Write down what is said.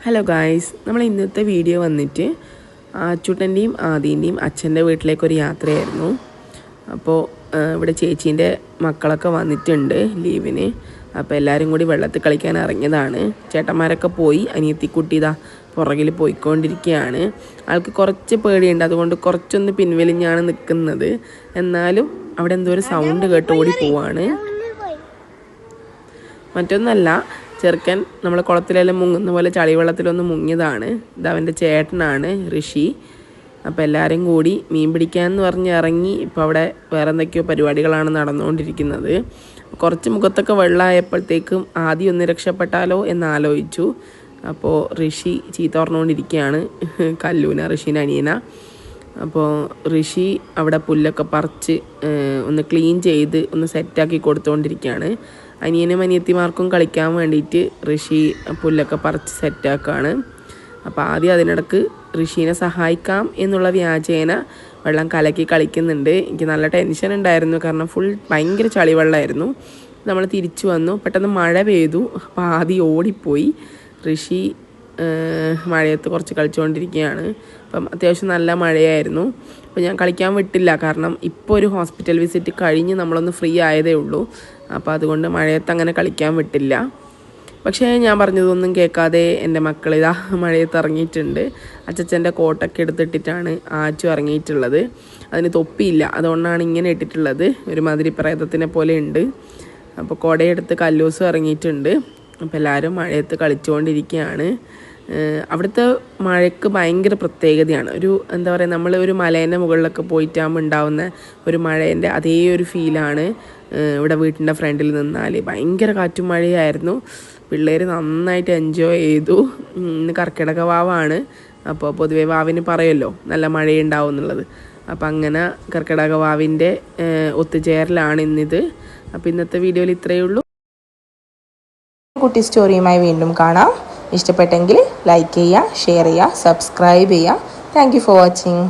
Hello guys, നമ്മൾ ഇന്നത്തെ video വന്നിട്ട് അച്ചൂട്ടൻ്റെയും ആദീൻ്റെയും അച്ഛൻ്റെ വീട്ടിലേക്കൊരു യാത്രയായിരുന്നു. അപ്പോൾ ഇവിടെ ചേച്ചീൻ്റെ മക്കളൊക്കെ വന്നിട്ടുണ്ട് ലീവിന്. അപ്പോൾ എല്ലാവരും കൂടി വെള്ളത്തിൽ കളിക്കാൻ ഇറങ്ങിയതാണ്. ചേട്ടന്മാരൊക്കെ പോയി, അനിയത്തിക്കുട്ടി ഇതാ പുറകിൽ പോയിക്കൊണ്ടിരിക്കുകയാണ്. ആൾക്ക് കുറച്ച് പേടിയുണ്ട്, അതുകൊണ്ട് കുറച്ചൊന്ന് പിൻവലിഞ്ഞാണ് നിൽക്കുന്നത്. എന്നാലും അവിടെ എന്തോ ഒരു സൗണ്ട് കേട്ട് ഓടി പോവാണ്. മറ്റൊന്നല്ല, ചെറുക്കൻ നമ്മൾ കുളത്തിലെല്ലാം മുങ്ങുന്ന പോലെ ചളിവെള്ളത്തിലൊന്ന് മുങ്ങിയതാണ്. ഇതവൻ്റെ ചേട്ടനാണ് ഋഷി. അപ്പോൾ എല്ലാവരും കൂടി മീൻ പിടിക്കാമെന്ന് പറഞ്ഞ് ഇറങ്ങി. ഇപ്പോൾ അവിടെ വേറെ എന്തൊക്കെയോ പരിപാടികളാണ് നടന്നുകൊണ്ടിരിക്കുന്നത്. കുറച്ച് മുഖത്തൊക്കെ വെള്ളമായപ്പോഴത്തേക്കും ആദ്യം ഒന്ന് രക്ഷപ്പെട്ടാലോ എന്നാലോചിച്ചു. അപ്പോൾ ഋഷി ചീത്ത പറഞ്ഞുകൊണ്ടിരിക്കുകയാണ് കല്ലൂന, ഋഷീൻ്റെ അനിയന. അപ്പോൾ ഋഷി അവിടെ പുല്ലൊക്കെ പറിച്ച് ഒന്ന് ക്ലീൻ ചെയ്ത് ഒന്ന് സെറ്റാക്കി കൊടുത്തുകൊണ്ടിരിക്കുകയാണ്. അനിയനും അനിയത്തിമാർക്കും കളിക്കാൻ വേണ്ടിയിട്ട് ഋഷി പുല്ലൊക്കെ പറിച്ച് സെറ്റാക്കുകയാണ്. അപ്പോൾ ആദ്യം അതിനിടക്ക് ഋഷീനെ സഹായിക്കാം എന്നുള്ള വ്യാജേന വെള്ളം കലക്കി കളിക്കുന്നുണ്ട്. എനിക്ക് നല്ല ടെൻഷൻ ഉണ്ടായിരുന്നു, കാരണം ഭയങ്കര ചളിവെള്ളമായിരുന്നു. നമ്മൾ തിരിച്ചു വന്നു, പെട്ടെന്ന് മഴ പെയ്തു. അപ്പോൾ ആദ്യം ഓടിപ്പോയി. ഋഷി മഴയത്ത് കുറച്ച് കളിച്ചുകൊണ്ടിരിക്കുകയാണ്. അപ്പം അത്യാവശ്യം നല്ല മഴയായിരുന്നു. അപ്പോൾ ഞാൻ കളിക്കാൻ വിട്ടില്ല, കാരണം ഇപ്പോൾ ഒരു ഹോസ്പിറ്റൽ വിസിറ്റ് കഴിഞ്ഞ് നമ്മളൊന്ന് ഫ്രീ ആയതേ ഉള്ളൂ. അപ്പോൾ അതുകൊണ്ട് മഴയത്ത് അങ്ങനെ കളിക്കാൻ വിട്ടില്ല. പക്ഷേ ഞാൻ പറഞ്ഞതൊന്നും കേൾക്കാതെ എൻ്റെ മക്കളിതാ മഴയത്ത് ഇറങ്ങിയിട്ടുണ്ട്. അച്ചച്ചൻ്റെ കോട്ടൊക്കെ എടുത്തിട്ടിട്ടാണ് ആച്ചു ഇറങ്ങിയിട്ടുള്ളത്. അതിന് തൊപ്പിയില്ല, അതുകൊണ്ടാണ് ഇങ്ങനെ ഇട്ടിട്ടുള്ളത്. ഒരുമാതിരി പ്രേതത്തിനെ പോലെ ഉണ്ട്. അപ്പോൾ കുടയെടുത്ത് കല്ലൂസും ഇറങ്ങിയിട്ടുണ്ട്. അപ്പോൾ എല്ലാവരും മഴയത്ത് കളിച്ചുകൊണ്ടിരിക്കുകയാണ്. അവിടുത്തെ മഴയ്ക്ക് ഭയങ്കര പ്രത്യേകതയാണ്. എന്താ പറയുക, നമ്മൾ ഒരു മലേൻ്റെ മുകളിലൊക്കെ പോയിട്ടാകുമ്പോൾ ഉണ്ടാവുന്ന ഒരു മഴേൻ്റെ അതേ ഒരു ഫീലാണ് ഇവിടെ വീട്ടിൻ്റെ ഫ്രണ്ടിൽ നിന്നാൽ. ഭയങ്കര കാറ്റും മഴയായിരുന്നു. പിള്ളേർ നന്നായിട്ട് എൻജോയ് ചെയ്തു. ഇന്ന് കർക്കിടക വാവാണ്. അപ്പോൾ പൊതുവേ വാവിന് പറയുമല്ലോ നല്ല മഴയുണ്ടാവും എന്നുള്ളത്. അപ്പം അങ്ങനെ കർക്കിടക വാവിൻ്റെ ഒത്തുചേരലാണ് ഇന്നിത്. അപ്പോൾ ഇന്നത്തെ വീഡിയോയിൽ ഇത്രയേ ഉള്ളൂ. കുട്ടി സ്റ്റോറിയുമായി വീണ്ടും കാണാം. ഇഷ്ടപ്പെട്ടെങ്കിൽ ലൈക്ക് ചെയ്യുക, ഷെയർ ചെയ്യുക, സബ്സ്ക്രൈബ് ചെയ്യുക. Thank you for watching.